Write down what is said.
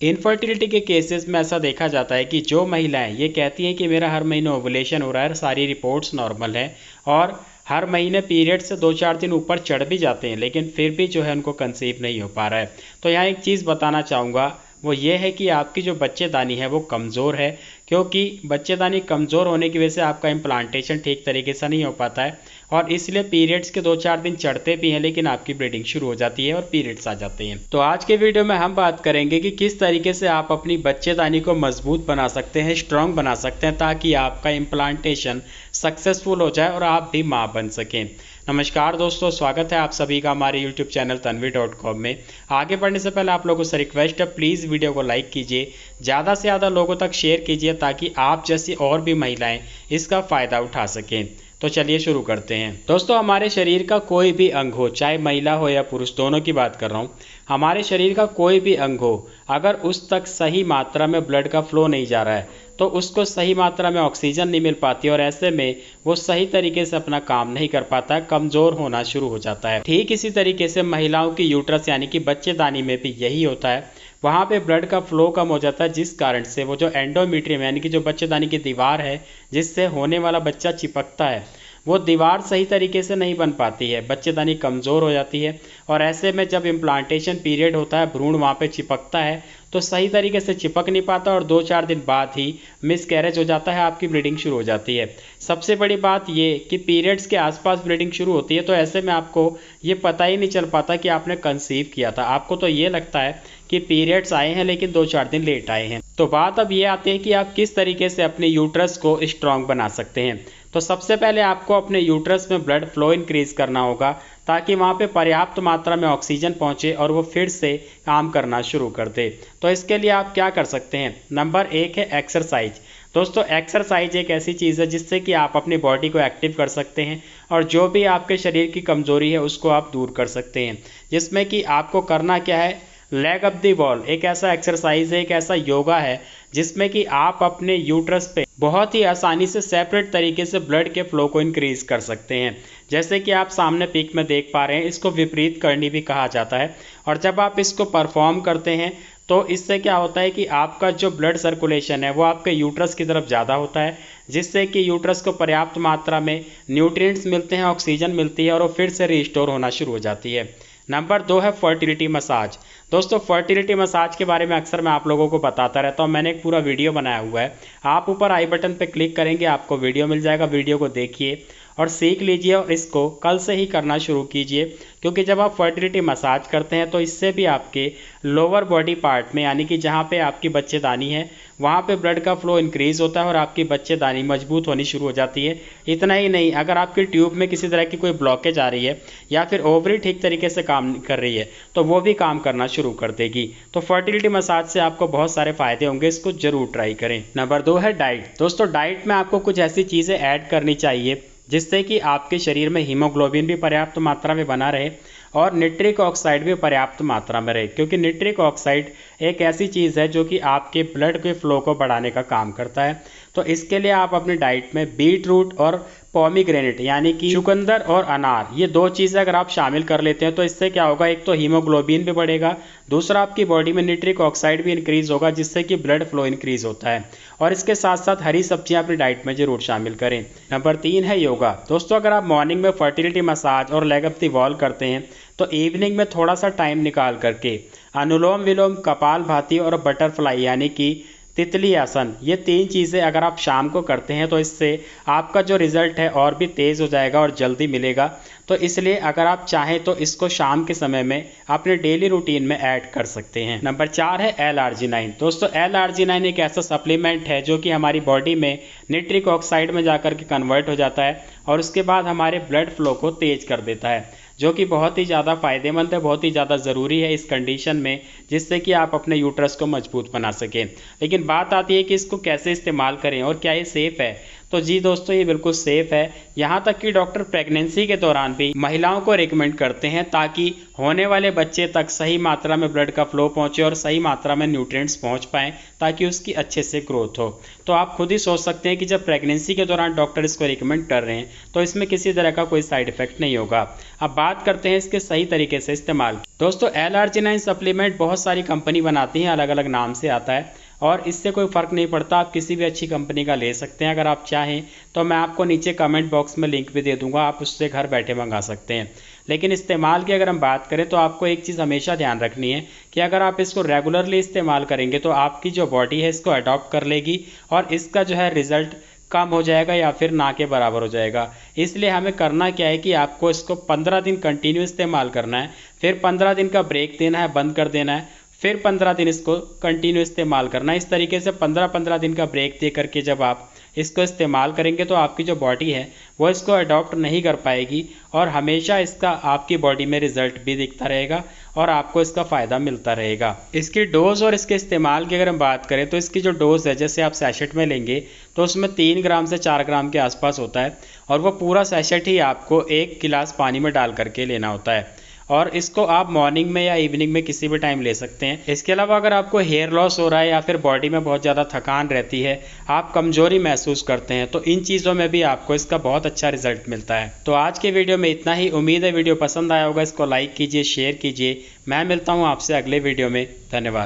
Infertility के cases में ऐसा देखा जाता है कि जो महिलाएं ये कहती हैं कि मेरा हर महीने ओवुलेशन हो रहा है, सारी रिपोर्ट्स नॉर्मल है और हर महीने पीरियड से 2-4 दिन ऊपर चढ़ भी जाते हैं, लेकिन फिर भी जो है उनको कंसीव नहीं हो पा रहा है। तो यहाँ एक चीज़ बताना चाहूँगा, वो ये है कि आपकी जो बच्चेदानी है वो कमज़ोर है, क्योंकि बच्चेदानी कमज़ोर होने की वजह से आपका इम्प्लांटेशन ठीक तरीके से नहीं हो पाता है और इसलिए पीरियड्स के 2-4 दिन चढ़ते भी हैं, लेकिन आपकी ब्लीडिंग शुरू हो जाती है और पीरियड्स आ जाते हैं। तो आज के वीडियो में हम बात करेंगे कि किस तरीके से आप अपनी बच्चेदानी को मजबूत बना सकते हैं, स्ट्रॉन्ग बना सकते हैं, ताकि आपका इम्प्लांटेशन सक्सेसफुल हो जाए और आप भी माँ बन सकें। नमस्कार दोस्तों, स्वागत है आप सभी का हमारे यूट्यूब चैनल tanvi.com में। आगे बढ़ने से पहले आप लोगों से रिक्वेस्ट है, प्लीज़ वीडियो को लाइक कीजिए, ज़्यादा से ज़्यादा लोगों तक शेयर कीजिए ताकि आप जैसी और भी महिलाएं इसका फ़ायदा उठा सकें। तो चलिए शुरू करते हैं। दोस्तों, हमारे शरीर का कोई भी अंग हो, चाहे महिला हो या पुरुष, दोनों की बात कर रहा हूँ, हमारे शरीर का कोई भी अंग हो, अगर उस तक सही मात्रा में ब्लड का फ्लो नहीं जा रहा है तो उसको सही मात्रा में ऑक्सीजन नहीं मिल पाती और ऐसे में वो सही तरीके से अपना काम नहीं कर पाता है, कमज़ोर होना शुरू हो जाता है। ठीक इसी तरीके से महिलाओं की यूट्रस यानी कि बच्चेदानी में भी यही होता है। वहाँ पे ब्लड का फ्लो कम हो जाता है, जिस कारण से वो जो एंडोमेट्रियम यानी कि जो बच्चेदानी की दीवार है जिससे होने वाला बच्चा चिपकता है, वो दीवार सही तरीके से नहीं बन पाती है, बच्चेदानी कमज़ोर हो जाती है और ऐसे में जब इम्प्लांटेशन पीरियड होता है, भ्रूण वहाँ पे चिपकता है तो सही तरीके से चिपक नहीं पाता और 2-4 दिन बाद ही मिसकैरेज हो जाता है, आपकी ब्लीडिंग शुरू हो जाती है। सबसे बड़ी बात ये कि पीरियड्स के आसपास ब्लीडिंग शुरू होती है, तो ऐसे में आपको ये पता ही नहीं चल पाता कि आपने कंसीव किया था। आपको तो ये लगता है कि पीरियड्स आए हैं लेकिन 2-4 दिन लेट आए हैं। तो बात अब ये आती है कि आप किस तरीके से अपने यूट्रस को स्ट्रॉन्ग बना सकते हैं। तो सबसे पहले आपको अपने यूट्रस में ब्लड फ्लो इंक्रीज करना होगा ताकि वहाँ पे पर्याप्त मात्रा में ऑक्सीजन पहुँचे और वो फिर से काम करना शुरू कर दे। तो इसके लिए आप क्या कर सकते हैं? नंबर 1 है एक्सरसाइज। दोस्तों, एक्सरसाइज एक ऐसी चीज़ है जिससे कि आप अपनी बॉडी को एक्टिव कर सकते हैं और जो भी आपके शरीर की कमज़ोरी है उसको आप दूर कर सकते हैं। जिसमें कि आपको करना क्या है, लेग अप दी वॉल एक ऐसा एक्सरसाइज है, एक ऐसा योगा है जिसमें कि आप अपने यूट्रस पे बहुत ही आसानी से सेपरेट तरीके से ब्लड के फ्लो को इंक्रीज कर सकते हैं। जैसे कि आप सामने पिक में देख पा रहे हैं, इसको विपरीत करनी भी कहा जाता है और जब आप इसको परफॉर्म करते हैं तो इससे क्या होता है कि आपका जो ब्लड सर्कुलेशन है वो आपके यूट्रस की तरफ ज़्यादा होता है, जिससे कि यूट्रस को पर्याप्त मात्रा में न्यूट्रिएंट्स मिलते हैं, ऑक्सीजन मिलती है और वो फिर से रिस्टोर होना शुरू हो जाती है। नंबर 2 है फर्टिलिटी मसाज। दोस्तों, फर्टिलिटी मसाज के बारे में अक्सर मैं आप लोगों को बताता रहता हूँ, मैंने एक पूरा वीडियो बनाया हुआ है। आप ऊपर आई बटन पे क्लिक करेंगे, आपको वीडियो मिल जाएगा, वीडियो को देखिए और सीख लीजिए और इसको कल से ही करना शुरू कीजिए, क्योंकि जब आप फर्टिलिटी मसाज करते हैं तो इससे भी आपके लोअर बॉडी पार्ट में यानी कि जहाँ पे आपकी बच्चेदानी है वहाँ पे ब्लड का फ्लो इंक्रीज होता है और आपकी बच्चेदानी मजबूत होनी शुरू हो जाती है। इतना ही नहीं, अगर आपकी ट्यूब में किसी तरह की कोई ब्लॉकेज आ रही है या फिर ओवरी ठीक तरीके से काम कर रही है तो वो भी काम करना शुरू कर देगी। तो फर्टिलिटी मसाज से आपको बहुत सारे फायदे होंगे, इसको जरूर ट्राई करें। नंबर 2 है डाइट। दोस्तों, डाइट में आपको कुछ ऐसी चीज़ें ऐड करनी चाहिए जिससे कि आपके शरीर में हीमोग्लोबिन भी पर्याप्त मात्रा में बना रहे और निट्रिक ऑक्साइड भी पर्याप्त मात्रा में रहे, क्योंकि निट्रिक ऑक्साइड एक ऐसी चीज़ है जो कि आपके ब्लड के फ्लो को बढ़ाने का काम करता है। तो इसके लिए आप अपनी डाइट में बीट रूट और पॉमीग्रेनेट यानी कि चुकंदर और अनार, ये 2 चीज़ें अगर आप शामिल कर लेते हैं तो इससे क्या होगा, एक तो हीमोग्लोबिन भी बढ़ेगा, दूसरा आपकी बॉडी में निट्रिक ऑक्साइड भी इंक्रीज होगा जिससे कि ब्लड फ्लो इंक्रीज होता है। और इसके साथ साथ हरी सब्जियां अपनी डाइट में जरूर शामिल करें। नंबर 3 है योगा। दोस्तों, अगर आप मॉर्निंग में फर्टिलिटी मसाज और लेग अप दी वॉल करते हैं तो इवनिंग में थोड़ा सा टाइम निकाल करके अनुलोम विलोम, कपाल भाती और बटरफ्लाई यानी कि तितली आसन, ये 3 चीज़ें अगर आप शाम को करते हैं तो इससे आपका जो रिजल्ट है और भी तेज़ हो जाएगा और जल्दी मिलेगा। तो इसलिए अगर आप चाहें तो इसको शाम के समय में अपने डेली रूटीन में ऐड कर सकते हैं। नंबर 4 है L-आर्जिनाइन। दोस्तों, L-आर्जिनाइन एक ऐसा सप्लीमेंट है जो कि हमारी बॉडी में निट्रिक ऑक्साइड में जाकर के कन्वर्ट हो जाता है और उसके बाद हमारे ब्लड फ्लो को तेज कर देता है, जो कि बहुत ही ज़्यादा फ़ायदेमंद है, बहुत ही ज़्यादा ज़रूरी है इस कंडीशन में, जिससे कि आप अपने यूट्रस को मजबूत बना सकें। लेकिन बात आती है कि इसको कैसे इस्तेमाल करें और क्या ये सेफ़ है। तो जी दोस्तों ये बिल्कुल सेफ़ है। यहाँ तक कि डॉक्टर प्रेगनेंसी के दौरान भी महिलाओं को रिकमेंड करते हैं ताकि होने वाले बच्चे तक सही मात्रा में ब्लड का फ्लो पहुँचे और सही मात्रा में न्यूट्रिएंट्स पहुँच पाएँ ताकि उसकी अच्छे से ग्रोथ हो। तो आप खुद ही सोच सकते हैं कि जब प्रेगनेंसी के दौरान डॉक्टर इसको रिकमेंड कर रहे हैं तो इसमें किसी तरह का कोई साइड इफेक्ट नहीं होगा। अब बात करते हैं इसके सही तरीके से इस्तेमाल। दोस्तों L-आर्जिनाइन सप्लीमेंट बहुत सारी कंपनी बनाती हैं, अलग अलग नाम से आता है और इससे कोई फ़र्क नहीं पड़ता, आप किसी भी अच्छी कंपनी का ले सकते हैं। अगर आप चाहें तो मैं आपको नीचे कमेंट बॉक्स में लिंक भी दे दूंगा, आप उससे घर बैठे मंगा सकते हैं। लेकिन इस्तेमाल की अगर हम बात करें तो आपको एक चीज़ हमेशा ध्यान रखनी है कि अगर आप इसको रेगुलरली इस्तेमाल करेंगे तो आपकी जो बॉडी है इसको अडॉप्ट कर लेगी और इसका जो है रिज़ल्ट कम हो जाएगा या फिर ना के बराबर हो जाएगा। इसलिए हमें करना क्या है कि आपको इसको 15 दिन कंटिन्यू इस्तेमाल करना है, फिर 15 दिन का ब्रेक देना है, बंद कर देना है, फिर 15 दिन इसको कंटिन्यू इस्तेमाल करना है। इस तरीके से 15-15 दिन का ब्रेक दे करके जब आप इसको इस्तेमाल करेंगे तो आपकी जो बॉडी है वो इसको अडॉप्ट नहीं कर पाएगी और हमेशा इसका आपकी बॉडी में रिजल्ट भी दिखता रहेगा और आपको इसका फ़ायदा मिलता रहेगा। इसकी डोज़ और इसके इस्तेमाल की अगर हम बात करें तो इसकी जो डोज़ है, जैसे आप सैशेट में लेंगे तो उसमें 3 ग्राम से 4 ग्राम के आसपास होता है और वो पूरा सैशेट ही आपको 1 गिलास पानी में डाल करके लेना होता है और इसको आप मॉर्निंग में या इवनिंग में किसी भी टाइम ले सकते हैं। इसके अलावा अगर आपको हेयर लॉस हो रहा है या फिर बॉडी में बहुत ज़्यादा थकान रहती है, आप कमज़ोरी महसूस करते हैं, तो इन चीज़ों में भी आपको इसका बहुत अच्छा रिजल्ट मिलता है। तो आज के वीडियो में इतना ही। उम्मीद है वीडियो पसंद आया होगा। इसको लाइक कीजिए, शेयर कीजिए। मैं मिलता हूँ आपसे अगले वीडियो में। धन्यवाद।